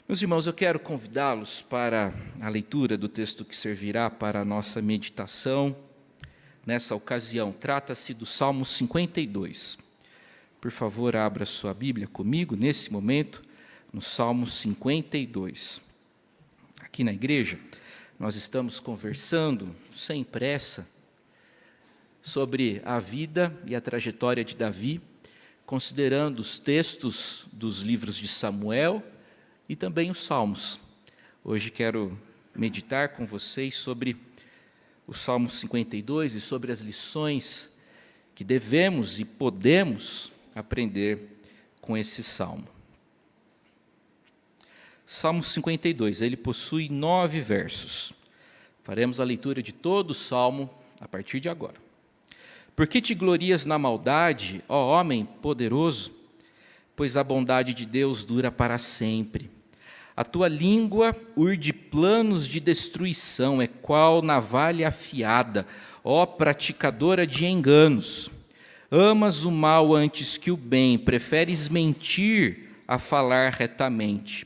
Meus irmãos, eu quero convidá-los para a leitura do texto que servirá para a nossa meditação. Nessa ocasião, trata-se do Salmo 52. Por favor, abra sua Bíblia comigo, nesse momento, no Salmo 52. Aqui na igreja, nós estamos conversando, sem pressa, sobre a vida e a trajetória de Davi, considerando os textos dos livros de Samuel e também os Salmos. Hoje quero meditar com vocês sobre o Salmo 52 e sobre as lições que devemos e podemos aprender com esse Salmo. Salmo 52, ele possui 9 versos. Faremos a leitura de todo o Salmo a partir de agora. Por que te glorias na maldade, ó homem poderoso? Pois a bondade de Deus dura para sempre. A tua língua urde planos de destruição, é qual navalha afiada, ó praticadora de enganos. Amas o mal antes que o bem, preferes mentir a falar retamente.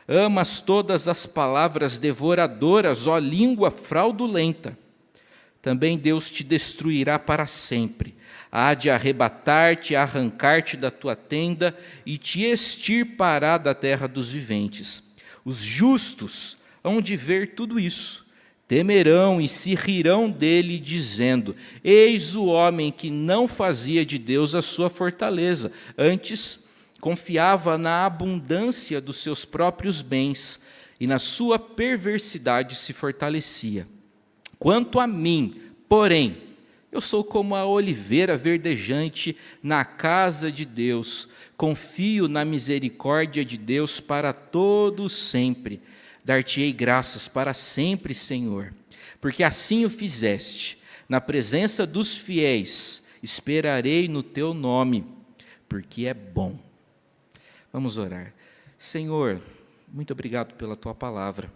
Amas todas as palavras devoradoras, ó língua fraudulenta. Também Deus te destruirá para sempre. Há de arrebatar-te, arrancar-te da tua tenda e te extirpará da terra dos viventes. Os justos hão de ver tudo isso, temerão e se rirão dele, dizendo: eis o homem que não fazia de Deus a sua fortaleza, antes confiava na abundância dos seus próprios bens e na sua perversidade se fortalecia. Quanto a mim, porém, eu sou como a oliveira verdejante na casa de Deus, confio na misericórdia de Deus para todos sempre. Dar-te-ei graças para sempre, Senhor, porque assim o fizeste. Na presença dos fiéis, esperarei no teu nome, porque é bom. Vamos orar. Senhor, muito obrigado pela tua palavra.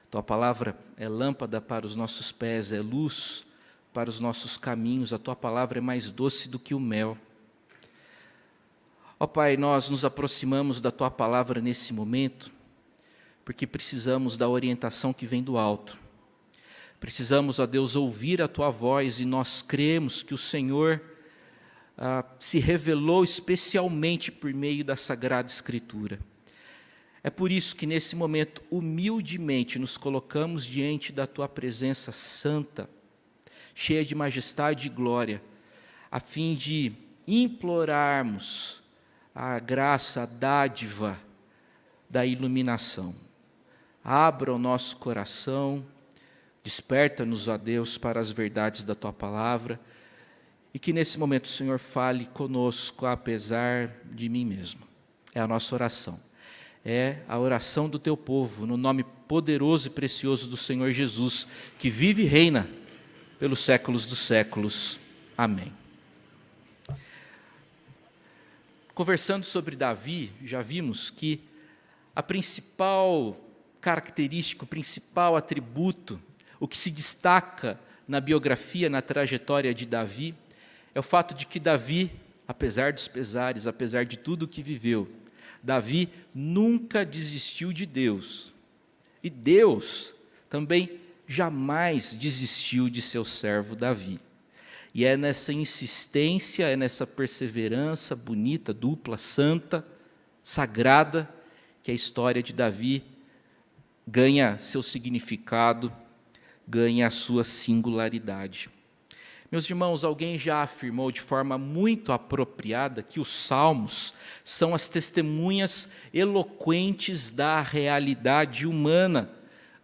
Tua palavra é lâmpada para os nossos pés, é luz para os nossos caminhos. A tua palavra é mais doce do que o mel. Ó Pai, nós nos aproximamos da tua palavra nesse momento, porque precisamos da orientação que vem do alto. Precisamos, ó Deus, ouvir a tua voz, e nós cremos que o Senhor se revelou especialmente por meio da Sagrada Escritura. É por isso que nesse momento, humildemente, nos colocamos diante da tua presença santa, cheia de majestade e glória, a fim de implorarmos a graça, a dádiva da iluminação. Abra o nosso coração, desperta-nos, ó Deus, para as verdades da tua palavra, e que nesse momento o Senhor fale conosco, apesar de mim mesmo. É a nossa oração. É a oração do teu povo, no nome poderoso e precioso do Senhor Jesus, que vive e reina pelos séculos dos séculos. Amém. Conversando sobre Davi, já vimos que a principal característica, o principal atributo, o que se destaca na biografia, na trajetória de Davi, é o fato de que Davi, apesar dos pesares, apesar de tudo o que viveu, Davi nunca desistiu de Deus. E Deus também jamais desistiu de seu servo Davi. E é nessa insistência, é nessa perseverança bonita, dupla, santa, sagrada, que a história de Davi ganha seu significado, ganha a sua singularidade. Meus irmãos, alguém já afirmou de forma muito apropriada que os salmos são as testemunhas eloquentes da realidade humana.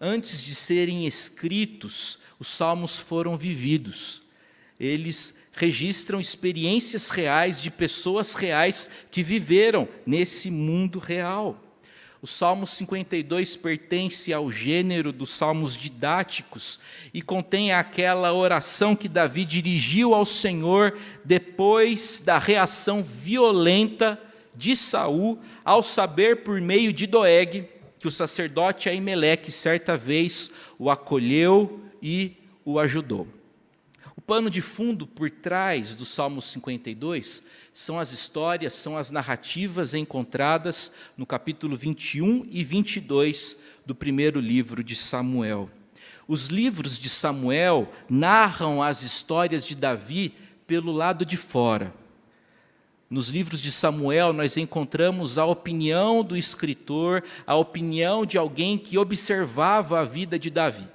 Antes de serem escritos, os salmos foram vividos. Eles registram experiências reais de pessoas reais que viveram nesse mundo real. O Salmo 52 pertence ao gênero dos salmos didáticos e contém aquela oração que Davi dirigiu ao Senhor depois da reação violenta de Saul ao saber por meio de Doeg que o sacerdote Aimeleque certa vez o acolheu e o ajudou. O pano de fundo por trás do Salmo 52 são as histórias, são as narrativas encontradas no capítulo 21 e 22 do primeiro livro de Samuel. Os livros de Samuel narram as histórias de Davi pelo lado de fora. Nos livros de Samuel, nós encontramos a opinião do escritor, a opinião de alguém que observava a vida de Davi.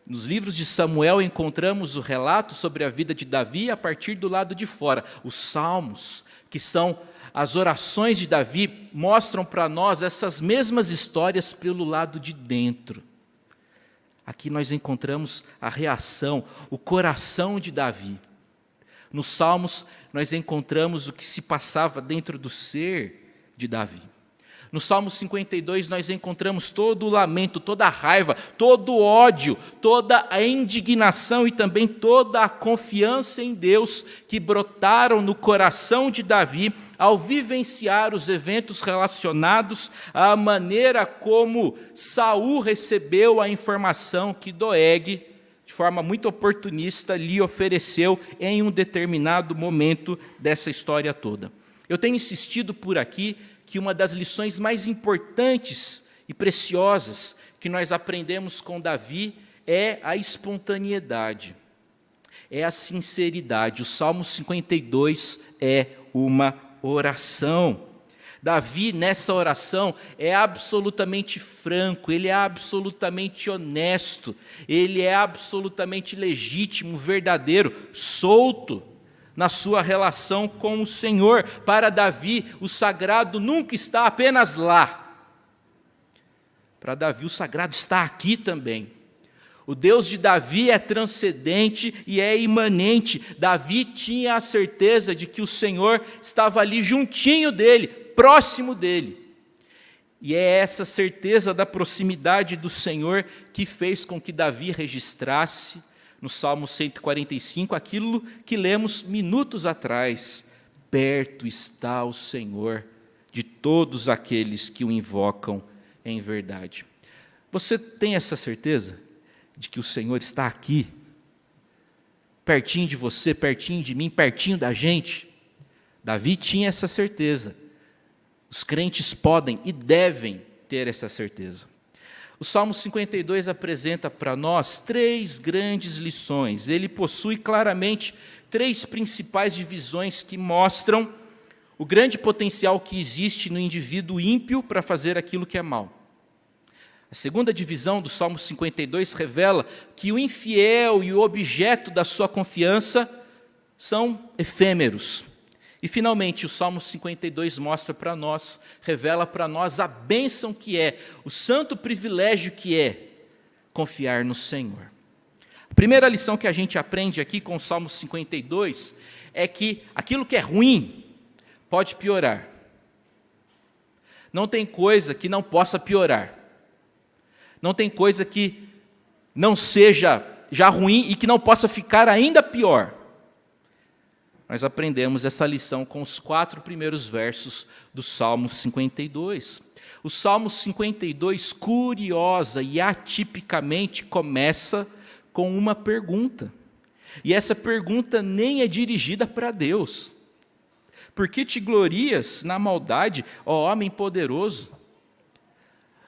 Nos livros de Samuel, encontramos o relato sobre a vida de Davi a partir do lado de fora. Os salmos, que são as orações de Davi, mostram para nós essas mesmas histórias pelo lado de dentro. Aqui nós encontramos a reação, o coração de Davi. Nos Salmos, nós encontramos o que se passava dentro do ser de Davi. No Salmo 52, nós encontramos todo o lamento, toda a raiva, todo o ódio, toda a indignação e também toda a confiança em Deus que brotaram no coração de Davi ao vivenciar os eventos relacionados à maneira como Saul recebeu a informação que Doeg, de forma muito oportunista, lhe ofereceu em um determinado momento dessa história toda. Eu tenho insistido por aqui que uma das lições mais importantes e preciosas que nós aprendemos com Davi é a espontaneidade, é a sinceridade. O Salmo 52 é uma oração. Davi, nessa oração, é absolutamente franco, ele é absolutamente honesto, ele é absolutamente legítimo, verdadeiro, solto na sua relação com o Senhor. Para Davi, o sagrado nunca está apenas lá. Para Davi, o sagrado está aqui também. O Deus de Davi é transcendente e é imanente. Davi tinha a certeza de que o Senhor estava ali juntinho dele, próximo dele. E é essa certeza da proximidade do Senhor que fez com que Davi registrasse no Salmo 145 aquilo que lemos minutos atrás: perto está o Senhor de todos aqueles que o invocam em verdade. Você tem essa certeza de que o Senhor está aqui, pertinho de você, pertinho de mim, pertinho da gente? Davi tinha essa certeza. Os crentes podem e devem ter essa certeza. O Salmo 52 apresenta para nós 3 grandes lições. Ele possui claramente 3 principais divisões que mostram o grande potencial que existe no indivíduo ímpio para fazer aquilo que é mal. A segunda divisão do Salmo 52 revela que o infiel e o objeto da sua confiança são efêmeros. E, finalmente, o Salmo 52 mostra para nós, revela para nós a bênção que é, o santo privilégio que é confiar no Senhor. A primeira lição que a gente aprende aqui com o Salmo 52 é que aquilo que é ruim pode piorar. Não tem coisa que não possa piorar. Não tem coisa que não seja já ruim e que não possa ficar ainda pior. Nós aprendemos essa lição com os 4 primeiros versos do Salmo 52. O Salmo 52, curiosa e atipicamente, começa com uma pergunta. E essa pergunta nem é dirigida para Deus. Por que te glorias na maldade, ó homem poderoso?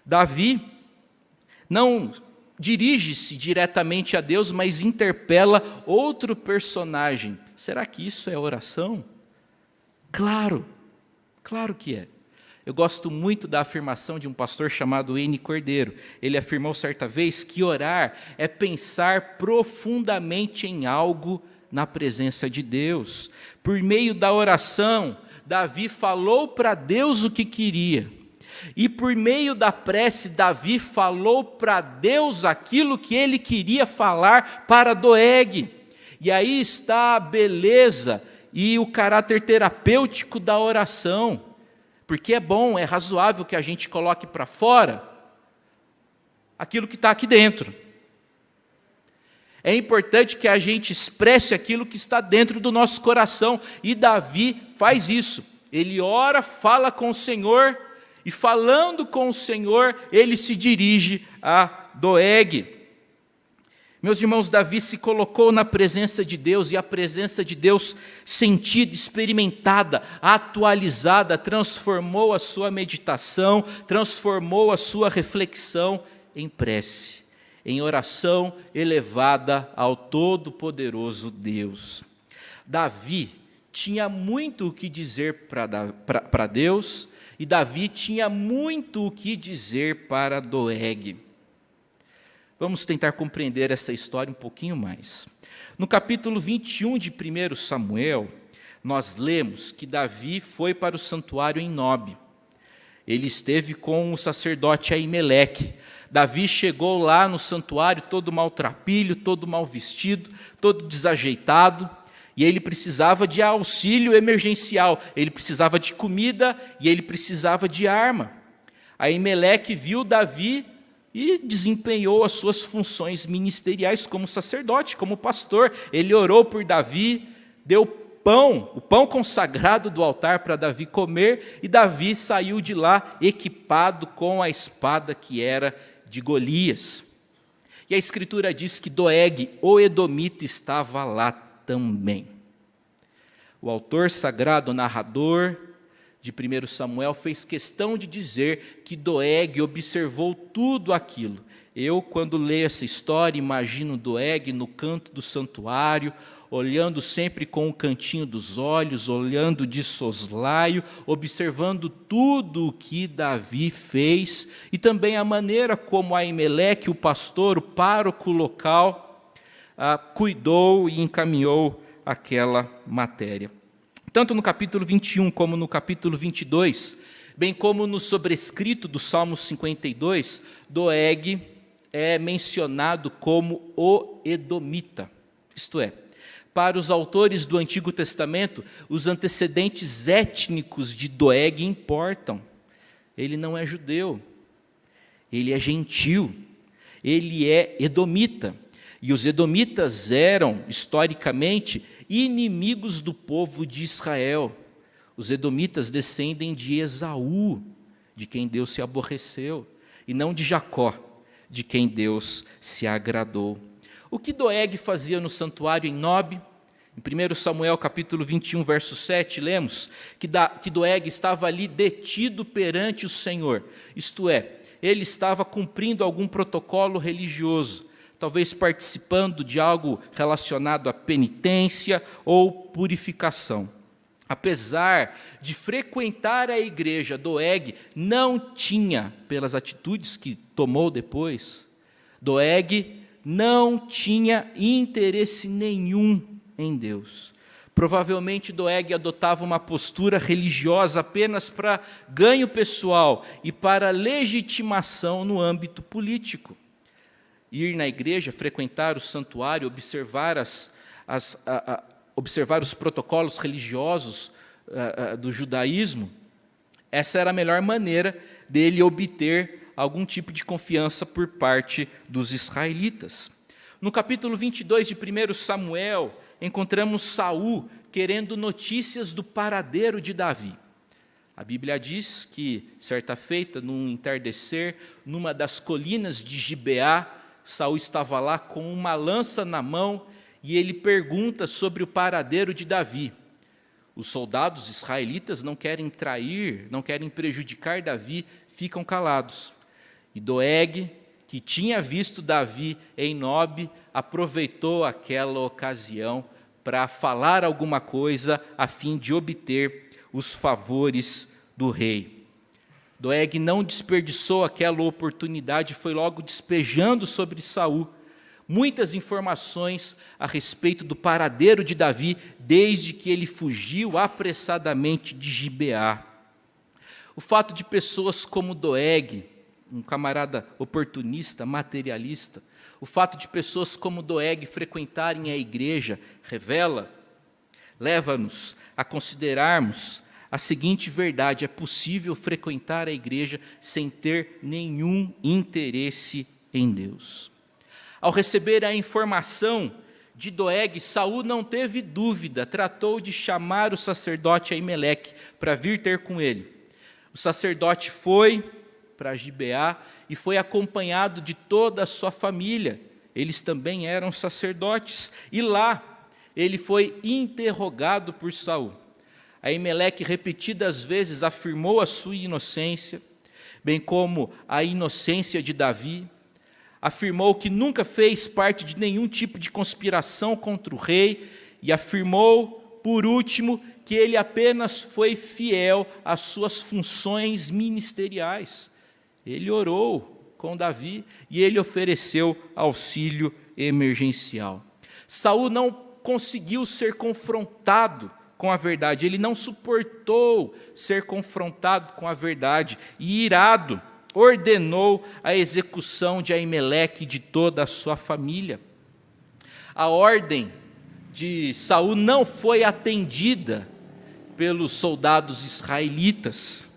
Davi não dirige-se diretamente a Deus, mas interpela outro personagem. Será que isso é oração? Claro que é. Eu gosto muito da afirmação de um pastor chamado N. Cordeiro. Ele afirmou certa vez que orar é pensar profundamente em algo na presença de Deus. Por meio da oração, Davi falou para Deus o que queria. E por meio da prece, Davi falou para Deus aquilo que ele queria falar para Doeg. E aí está a beleza e o caráter terapêutico da oração. Porque é bom, é razoável que a gente coloque para fora aquilo que está aqui dentro. É importante que a gente expresse aquilo que está dentro do nosso coração. E Davi faz isso. Ele ora, fala com o Senhor, e falando com o Senhor, ele se dirige a Doeg. Meus irmãos, Davi se colocou na presença de Deus, e a presença de Deus sentida, experimentada, atualizada, transformou a sua meditação, transformou a sua reflexão em prece, em oração elevada ao Todo-Poderoso Deus. Davi tinha muito o que dizer para Deus, e Davi tinha muito o que dizer para Doeg. Vamos tentar compreender essa história um pouquinho mais. No capítulo 21 de 1 Samuel, nós lemos que Davi foi para o santuário em Nob. Ele esteve com o sacerdote Aimeleque. Davi chegou lá no santuário todo maltrapilho, todo mal vestido, todo desajeitado, e ele precisava de auxílio emergencial, ele precisava de comida e ele precisava de arma. Aimeleque viu Davi e desempenhou as suas funções ministeriais como sacerdote, como pastor. Ele orou por Davi, deu o pão consagrado do altar para Davi comer, e Davi saiu de lá equipado com a espada que era de Golias. E a Escritura diz que Doeg, o edomita, estava lá também. O autor sagrado, o narrador de 1 Samuel, fez questão de dizer que Doeg observou tudo aquilo. Eu, quando leio essa história, imagino Doeg no canto do santuário, olhando sempre com o cantinho dos olhos, olhando de soslaio, observando tudo o que Davi fez, e também a maneira como Aimeleque, o pastor, o pároco local, cuidou e encaminhou aquela matéria. Tanto no capítulo 21 como no capítulo 22, bem como no sobrescrito do Salmo 52, Doeg é mencionado como o edomita. Isto é, para os autores do Antigo Testamento, os antecedentes étnicos de Doeg importam. Ele não é judeu, ele é gentil, ele é edomita. E os edomitas eram, historicamente, inimigos do povo de Israel. Os edomitas descendem de Esaú, de quem Deus se aborreceu, e não de Jacó, de quem Deus se agradou. O que Doeg fazia no santuário em Nob? Em 1 Samuel capítulo 21, verso 7, lemos que Doeg estava ali detido perante o Senhor. Isto é, ele estava cumprindo algum protocolo religioso, talvez participando de algo relacionado à penitência ou purificação. Apesar de frequentar a igreja, Doeg não tinha, pelas atitudes que tomou depois, Doeg não tinha interesse nenhum em Deus. Provavelmente Doeg adotava uma postura religiosa apenas para ganho pessoal e para legitimação no âmbito político. Ir na igreja, frequentar o santuário, observar os protocolos religiosos do judaísmo, essa era a melhor maneira dele obter algum tipo de confiança por parte dos israelitas. No capítulo 22 de 1 Samuel, encontramos Saul querendo notícias do paradeiro de Davi. A Bíblia diz que, certa feita, num entardecer, numa das colinas de Gibeá, Saul estava lá com uma lança na mão e ele pergunta sobre o paradeiro de Davi. Os soldados israelitas não querem trair, não querem prejudicar Davi, ficam calados. E Doeg, que tinha visto Davi em Nob, aproveitou aquela ocasião para falar alguma coisa a fim de obter os favores do rei. Doeg não desperdiçou aquela oportunidade, foi logo despejando sobre Saul muitas informações a respeito do paradeiro de Davi, desde que ele fugiu apressadamente de Gibeá. O fato de pessoas como Doeg, um camarada oportunista, materialista, o fato de pessoas como Doeg frequentarem a igreja leva-nos a considerarmos a seguinte verdade: é possível frequentar a igreja sem ter nenhum interesse em Deus. Ao receber a informação de Doeg, Saul não teve dúvida, tratou de chamar o sacerdote Aimeleque para vir ter com ele. O sacerdote foi para Gibeá e foi acompanhado de toda a sua família. eles também eram sacerdotes. E lá ele foi interrogado por Saul. Aimeleque repetidas vezes afirmou a sua inocência, bem como a inocência de Davi. Afirmou que nunca fez parte de nenhum tipo de conspiração contra o rei e afirmou, por último, que ele apenas foi fiel às suas funções ministeriais. Ele orou com Davi e ele ofereceu auxílio emergencial. Saul não conseguiu ser confrontado com a verdade, ele não suportou ser confrontado com a verdade e, irado, ordenou a execução de Aimeleque e de toda a sua família. A ordem de Saul não foi atendida pelos soldados israelitas,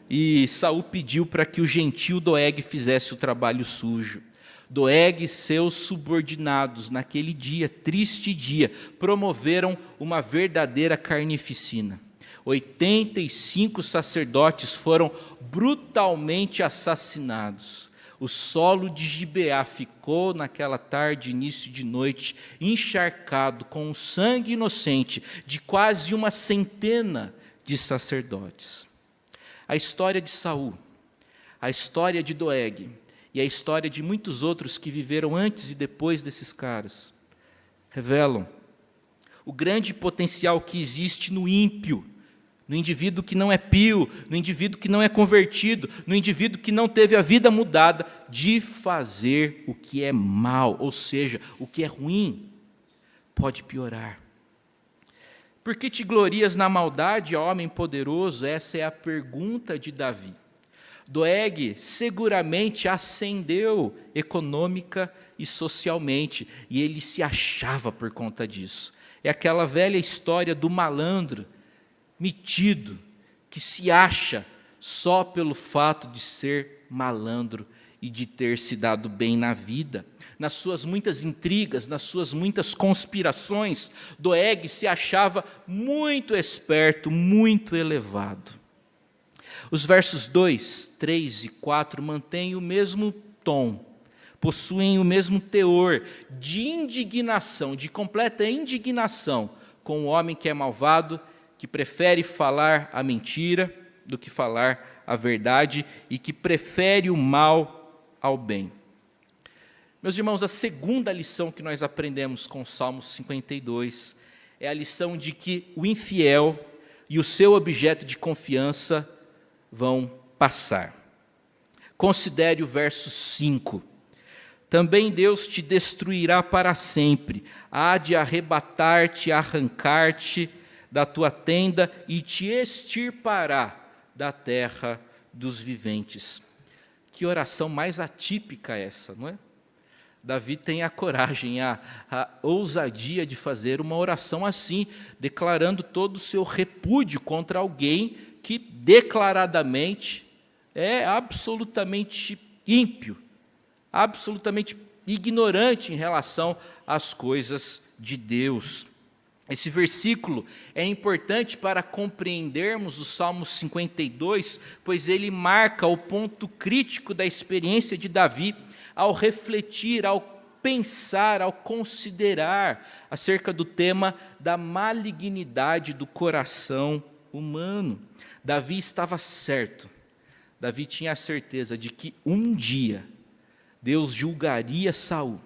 e Saul pediu para que o gentil Doeg fizesse o trabalho sujo. Doeg e seus subordinados, naquele dia, triste dia, promoveram uma verdadeira carnificina. 85 sacerdotes foram brutalmente assassinados. O solo de Gibeá ficou, naquela tarde, início de noite, encharcado com o sangue inocente de quase uma centena de sacerdotes. A história de Saul, a história de Doeg e a história de muitos outros que viveram antes e depois desses caras revelam o grande potencial que existe no ímpio, no indivíduo que não é pio, no indivíduo que não é convertido, no indivíduo que não teve a vida mudada, de fazer o que é mal, ou seja, o que é ruim, pode piorar. Por que te glorias na maldade, ó homem poderoso? Essa é a pergunta de Davi. Doeg seguramente ascendeu econômica e socialmente, e ele se achava por conta disso. É aquela velha história do malandro metido, que se acha só pelo fato de ser malandro e de ter se dado bem na vida. Nas suas muitas intrigas, nas suas muitas conspirações, Doeg se achava muito esperto, muito elevado. Os versos 2, 3 e 4 mantêm o mesmo tom, possuem o mesmo teor de indignação, de completa indignação com o homem que é malvado, que prefere falar a mentira do que falar a verdade e que prefere o mal ao bem. Meus irmãos, a segunda lição que nós aprendemos com o Salmo 52 é a lição de que o infiel e o seu objeto de confiança vão passar. Considere o verso 5. Também Deus te destruirá para sempre, há de arrebatar-te, arrancar-te da tua tenda e te extirpará da terra dos viventes. Que oração mais atípica essa, não é? Davi tem a coragem, a ousadia de fazer uma oração assim, declarando todo o seu repúdio contra alguém que declaradamente é absolutamente ímpio, absolutamente ignorante em relação às coisas de Deus. Esse versículo é importante para compreendermos o Salmo 52, pois ele marca o ponto crítico da experiência de Davi ao refletir, ao pensar, ao considerar acerca do tema da malignidade do coração humano. Davi estava certo, Davi tinha a certeza de que um dia Deus julgaria Saul,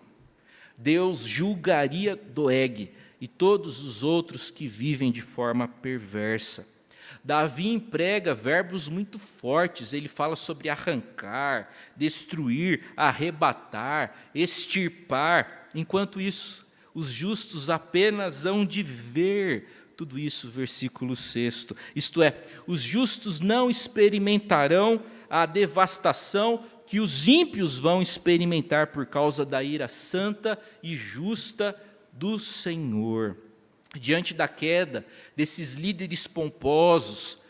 Deus julgaria Doeg e todos os outros que vivem de forma perversa. Davi emprega verbos muito fortes, ele fala sobre arrancar, destruir, arrebatar, extirpar. Enquanto isso, os justos apenas hão de ver tudo isso, versículo 6. Isto é, os justos não experimentarão a devastação que os ímpios vão experimentar por causa da ira santa e justa do Senhor. Diante da queda desses líderes pomposos,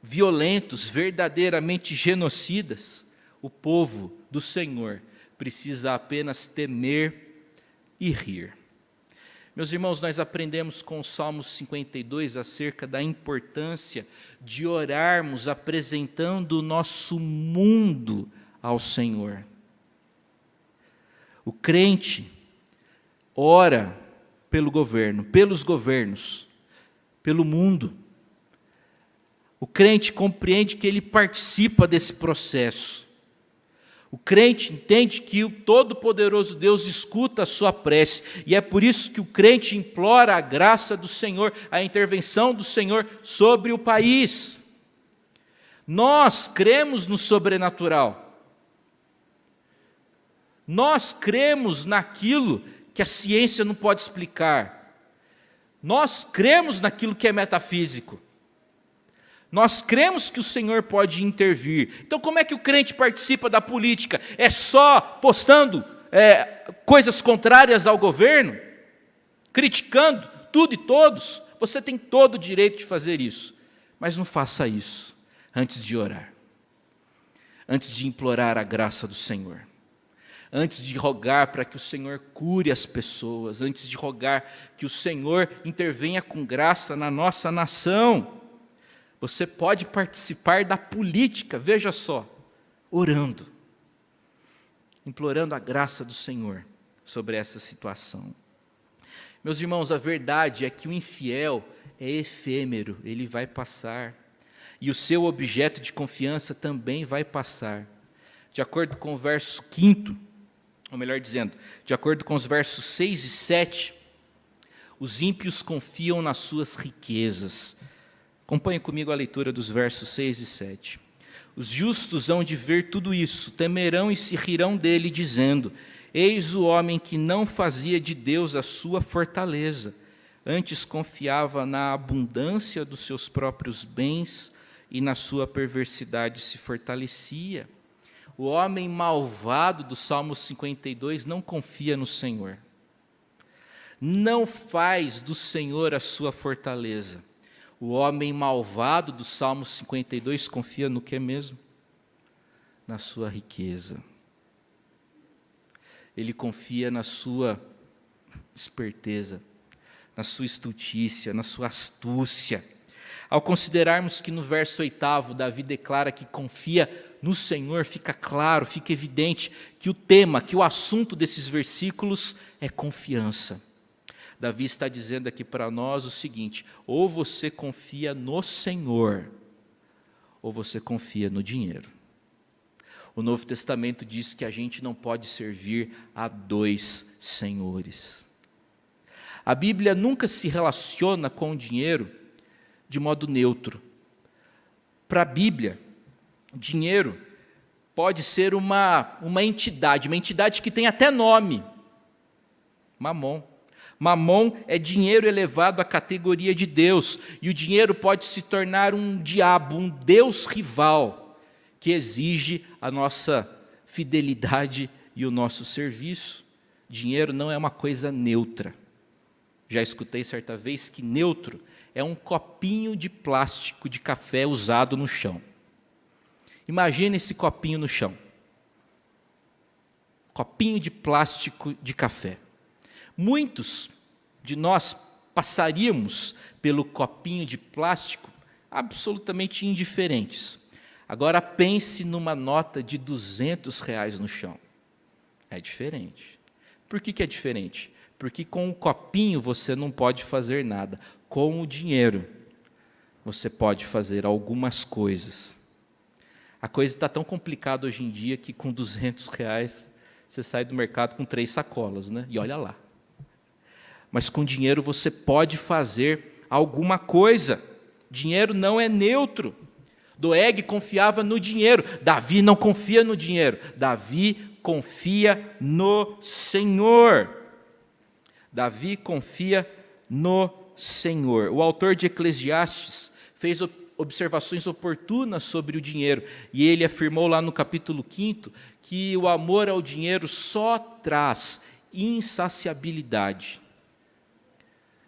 violentos, verdadeiramente genocidas, o povo do Senhor precisa apenas temer e rir. Meus irmãos, nós aprendemos com o Salmo 52 acerca da importância de orarmos apresentando o nosso mundo ao Senhor. O crente ora pelo governo, pelos governos, pelo mundo. O crente compreende que ele participa desse processo. O crente entende que o Todo-Poderoso Deus escuta a sua prece, e é por isso que o crente implora a graça do Senhor, a intervenção do Senhor sobre o país. Nós cremos no sobrenatural. Nós cremos naquilo que a ciência não pode explicar. Nós cremos naquilo que é metafísico. Nós cremos que o Senhor pode intervir. Então, como é que o crente participa da política? É só postando coisas contrárias ao governo? Criticando tudo e todos? Você tem todo o direito de fazer isso. Mas não faça isso antes de orar. Antes de implorar a graça do Senhor. Antes de rogar para que o Senhor cure as pessoas. Antes de rogar que o Senhor intervenha com graça na nossa nação. Você pode participar da política, veja só, orando, implorando a graça do Senhor sobre essa situação. Meus irmãos, a verdade é que o infiel é efêmero, ele vai passar, e o seu objeto de confiança também vai passar. De acordo com o verso 5º, ou melhor dizendo, de acordo com os versos 6 e 7, os ímpios confiam nas suas riquezas. Acompanhe comigo a leitura dos versos 6 e 7. Os justos hão de ver tudo isso, temerão e se rirão dele, dizendo: eis o homem que não fazia de Deus a sua fortaleza, antes confiava na abundância dos seus próprios bens e na sua perversidade se fortalecia. O homem malvado do Salmo 52 não confia no Senhor. Não faz do Senhor a sua fortaleza. O homem malvado do Salmo 52 confia no que mesmo? Na sua riqueza. Ele confia na sua esperteza, na sua estultícia, na sua astúcia. Ao considerarmos que no verso 8º, Davi declara que confia no Senhor, fica claro, fica evidente que o tema, que o assunto desses versículos é confiança. Davi está dizendo aqui para nós o seguinte: ou você confia no Senhor, ou você confia no dinheiro. O Novo Testamento diz que a gente não pode servir a dois senhores. A Bíblia nunca se relaciona com o dinheiro de modo neutro. Para a Bíblia, dinheiro pode ser uma entidade que tem até nome: Mamon. Mamon é dinheiro elevado à categoria de Deus, e o dinheiro pode se tornar um diabo, um Deus rival, que exige a nossa fidelidade e o nosso serviço. Dinheiro não é uma coisa neutra. Já escutei certa vez que neutro é um copinho de plástico de café usado no chão. Imagina esse copinho no chão. Copinho de plástico de café. Muitos de nós passaríamos pelo copinho de plástico absolutamente indiferentes. Agora pense numa nota de R$200 no chão. É diferente. Por que é diferente? Porque com o copinho você não pode fazer nada. Com o dinheiro você pode fazer algumas coisas. A coisa está tão complicada hoje em dia que com R$200 você sai do mercado com 3 sacolas, né? E olha lá. Mas com dinheiro você pode fazer alguma coisa. Dinheiro não é neutro. Doeg confiava no dinheiro. Davi não confia no dinheiro. Davi confia no Senhor. Davi confia no Senhor. O autor de Eclesiastes fez observações oportunas sobre o dinheiro, e ele afirmou lá no capítulo 5º que o amor ao dinheiro só traz insaciabilidade.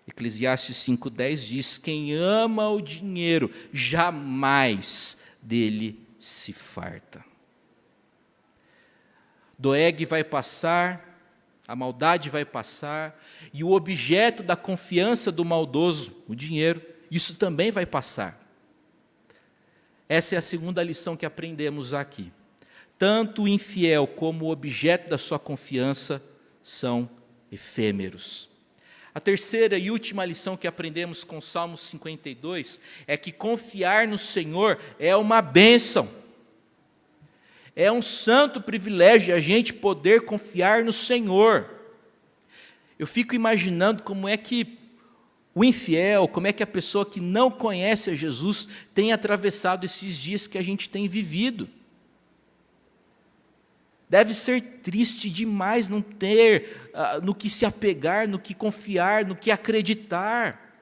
Eclesiastes 5,10 diz: quem ama o dinheiro jamais dele se farta. Doeg vai passar, a maldade vai passar, e o objeto da confiança do maldoso, o dinheiro, isso também vai passar. Essa é a segunda lição que aprendemos aqui. tanto o infiel como o objeto da sua confiança são efêmeros. A terceira e última lição que aprendemos com o Salmo 52 é que confiar no Senhor é uma bênção. É um santo privilégio a gente poder confiar no Senhor. Eu fico imaginando como é que o infiel, como é que a pessoa que não conhece a Jesus tem atravessado esses dias que a gente tem vivido. Deve ser triste demais não ter no que se apegar, no que confiar, no que acreditar.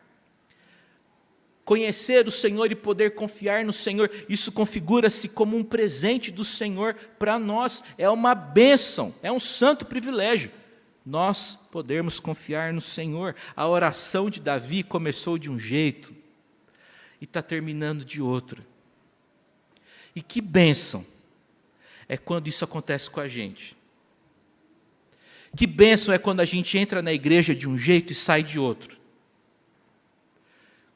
Conhecer o Senhor e poder confiar no Senhor, isso configura-se como um presente do Senhor para nós. É uma bênção, é um santo privilégio. Nós podermos confiar no Senhor. A oração de Davi começou de um jeito e está terminando de outro. E que bênção é quando isso acontece com a gente. Que bênção é quando a gente entra na igreja de um jeito e sai de outro.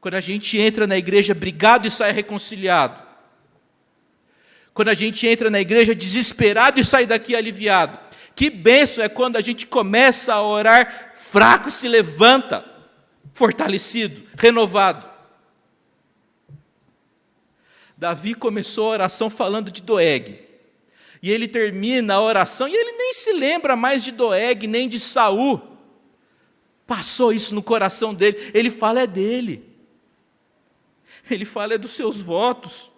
Quando a gente entra na igreja brigado e sai reconciliado. Quando a gente entra na igreja desesperado e sai daqui aliviado. Que bênção é quando a gente começa a orar fraco e se levanta, fortalecido, renovado. Davi começou a oração falando de Doeg. E ele termina a oração e ele nem se lembra mais de Doeg, nem de Saul. Passou isso no coração dele. Ele fala é dele. Ele fala é dos seus votos.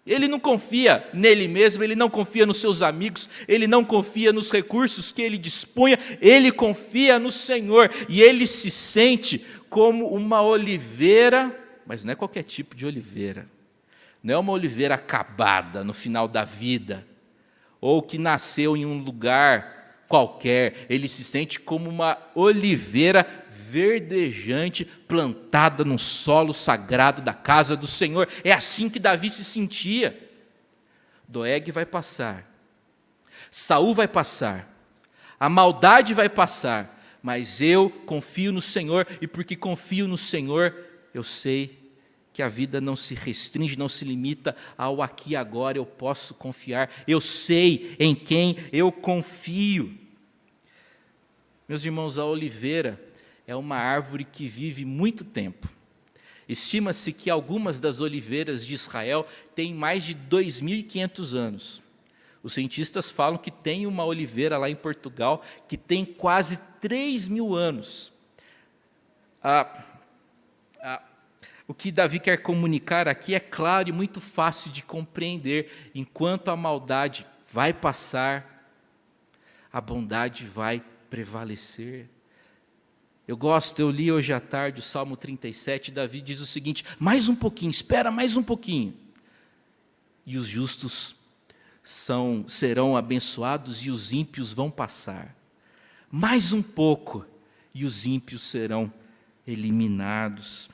Ele não confia nele mesmo, ele não confia nos seus amigos, ele não confia nos recursos que ele dispunha, ele confia no Senhor. E ele se sente como uma oliveira, mas não é qualquer tipo de oliveira. Não é uma oliveira acabada no final da vida, ou que nasceu em um lugar qualquer. Ele se sente como uma oliveira verdejante, plantada num solo sagrado da casa do Senhor. É assim que Davi se sentia. Doeg vai passar, Saul vai passar, a maldade vai passar, mas eu confio no Senhor, e porque confio no Senhor, eu sei que a vida não se restringe, não se limita ao aqui e agora. Eu posso confiar, eu sei em quem eu confio. Meus irmãos, a oliveira é uma árvore que vive muito tempo. Estima-se que algumas das oliveiras de Israel têm mais de 2.500 anos. Os cientistas falam que tem uma oliveira lá em Portugal que tem quase 3.000 anos. O que Davi quer comunicar aqui é claro e muito fácil de compreender. Enquanto a maldade vai passar, a bondade vai prevalecer. Eu li hoje à tarde o Salmo 37, Davi diz o seguinte: mais um pouquinho, espera mais um pouquinho, e os justos serão abençoados e os ímpios vão passar. Mais um pouco, e os ímpios serão eliminados.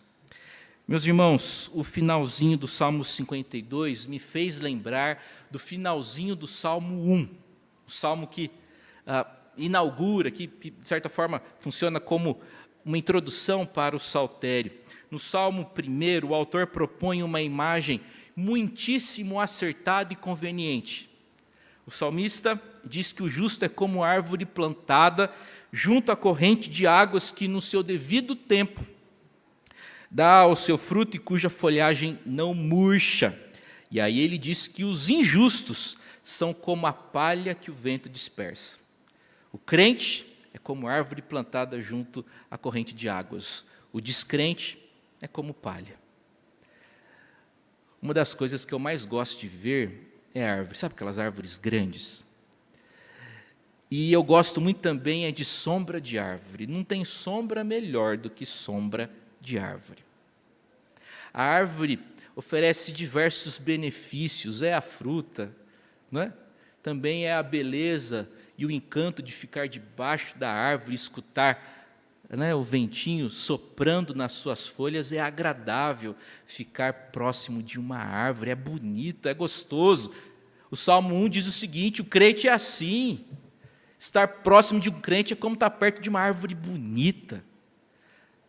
Meus irmãos, o finalzinho do Salmo 52 me fez lembrar do finalzinho do Salmo 1, o salmo que inaugura, que de certa forma funciona como uma introdução para o saltério. No Salmo 1, o autor propõe uma imagem muitíssimo acertada e conveniente. O salmista diz que o justo é como árvore plantada junto à corrente de águas que no seu devido tempo dá o seu fruto e cuja folhagem não murcha. E aí ele diz que os injustos são como a palha que o vento dispersa. O crente é como árvore plantada junto à corrente de águas. O descrente é como palha. Uma das coisas que eu mais gosto de ver é a árvore. Sabe aquelas árvores grandes? E eu gosto muito também de sombra de árvore. Não tem sombra melhor do que sombra de árvore. A árvore oferece diversos benefícios, é a fruta, não é? Também é a beleza e o encanto de ficar debaixo da árvore, escutar, né, o ventinho soprando nas suas folhas. É agradável ficar próximo de uma árvore, é bonito, é gostoso. O Salmo 1 diz o seguinte: o crente é assim, estar próximo de um crente é como estar perto de uma árvore bonita.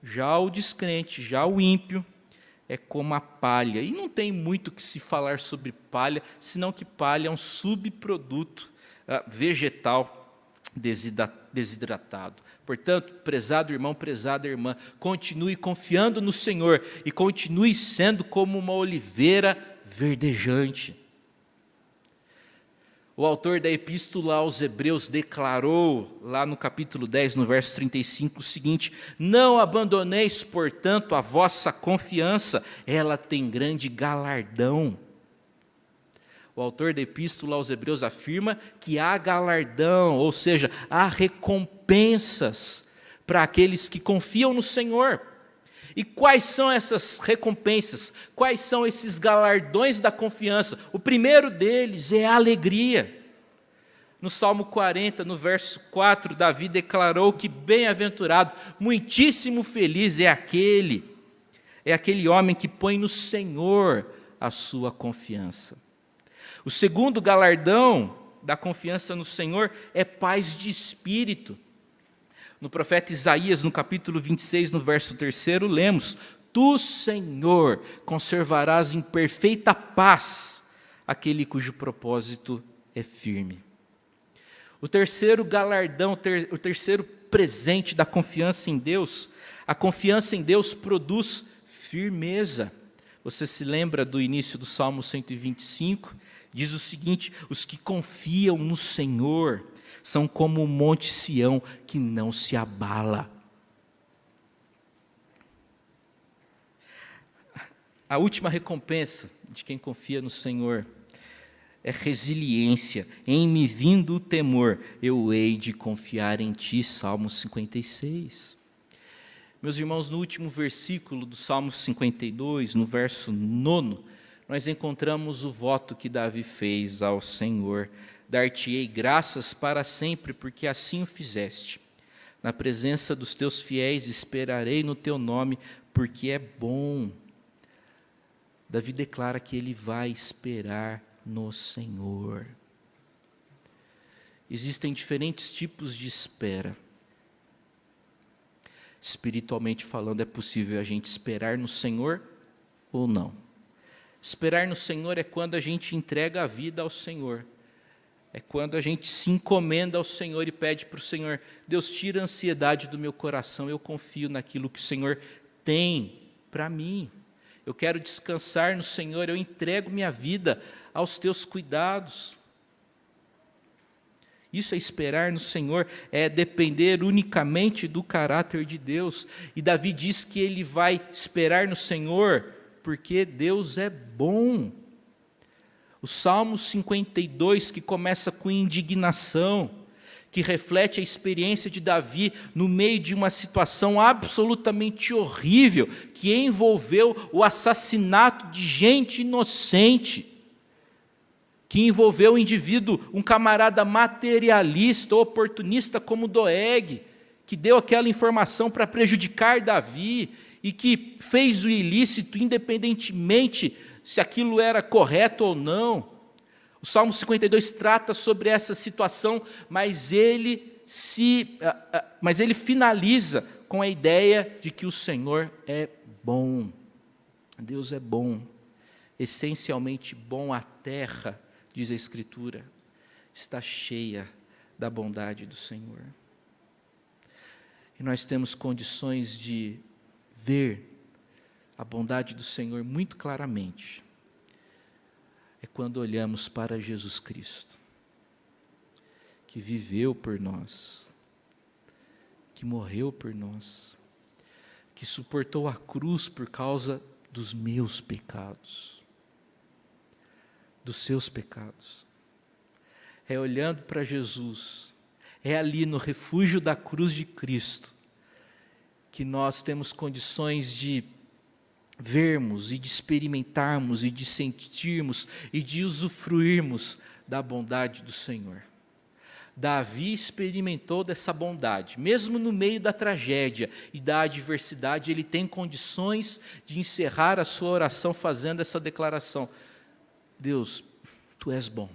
Já o descrente, já o ímpio, é como a palha. E não tem muito que se falar sobre palha, senão que palha é um subproduto vegetal desidratado. Portanto, prezado irmão, prezada irmã, continue confiando no Senhor e continue sendo como uma oliveira verdejante. O autor da epístola aos Hebreus declarou, lá no capítulo 10, no verso 35, o seguinte: não abandoneis, portanto, a vossa confiança, ela tem grande galardão. O autor da epístola aos Hebreus afirma que há galardão, ou seja, há recompensas para aqueles que confiam no Senhor. E quais são essas recompensas? Quais são esses galardões da confiança? O primeiro deles é a alegria. No Salmo 40, no verso 4, Davi declarou que bem-aventurado, muitíssimo feliz é aquele homem que põe no Senhor a sua confiança. O segundo galardão da confiança no Senhor é paz de espírito. No profeta Isaías, no capítulo 26, no verso 3, lemos: tu, Senhor, conservarás em perfeita paz aquele cujo propósito é firme. O terceiro galardão, o terceiro presente da confiança em Deus, a confiança em Deus produz firmeza. Você se lembra do início do Salmo 125? Diz o seguinte: os que confiam no Senhor são como o monte Sião que não se abala. A última recompensa de quem confia no Senhor é resiliência. Em me vindo o temor, eu hei de confiar em ti. Salmo 56. Meus irmãos, no último versículo do Salmo 52, no verso 9, nós encontramos o voto que Davi fez ao Senhor: dar-te-ei graças para sempre, porque assim o fizeste. Na presença dos teus fiéis esperarei no teu nome, porque é bom. Davi declara que ele vai esperar no Senhor. Existem diferentes tipos de espera. Espiritualmente falando, é possível a gente esperar no Senhor ou não. Esperar no Senhor é quando a gente entrega a vida ao Senhor. É quando a gente se encomenda ao Senhor e pede para o Senhor: Deus, tira a ansiedade do meu coração, eu confio naquilo que o Senhor tem para mim. Eu quero descansar no Senhor, eu entrego minha vida aos teus cuidados. Isso é esperar no Senhor, é depender unicamente do caráter de Deus. E Davi diz que ele vai esperar no Senhor porque Deus é bom. O Salmo 52, que começa com indignação, que reflete a experiência de Davi no meio de uma situação absolutamente horrível, que envolveu o assassinato de gente inocente, que envolveu um indivíduo, um camarada materialista, oportunista como Doeg, que deu aquela informação para prejudicar Davi e que fez o ilícito independentemente se aquilo era correto ou não. O Salmo 52 trata sobre essa situação, mas ele finaliza com a ideia de que o Senhor é bom. Deus é bom, essencialmente bom. A terra, diz a Escritura, está cheia da bondade do Senhor. E nós temos condições de ver a bondade do Senhor muito claramente. É quando olhamos para Jesus Cristo, que viveu por nós, que morreu por nós, que suportou a cruz por causa dos meus pecados, dos seus pecados. É olhando para Jesus, é ali no refúgio da cruz de Cristo, que nós temos condições de vermos e de experimentarmos e de sentirmos e de usufruirmos da bondade do Senhor. Davi experimentou dessa bondade, mesmo no meio da tragédia e da adversidade, ele tem condições de encerrar a sua oração fazendo essa declaração: Deus, tu és bom.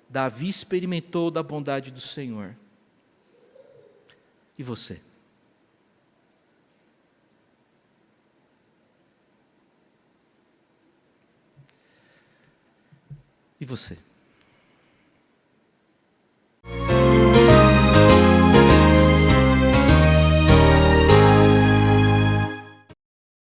Davi experimentou da bondade do Senhor. E você? E você?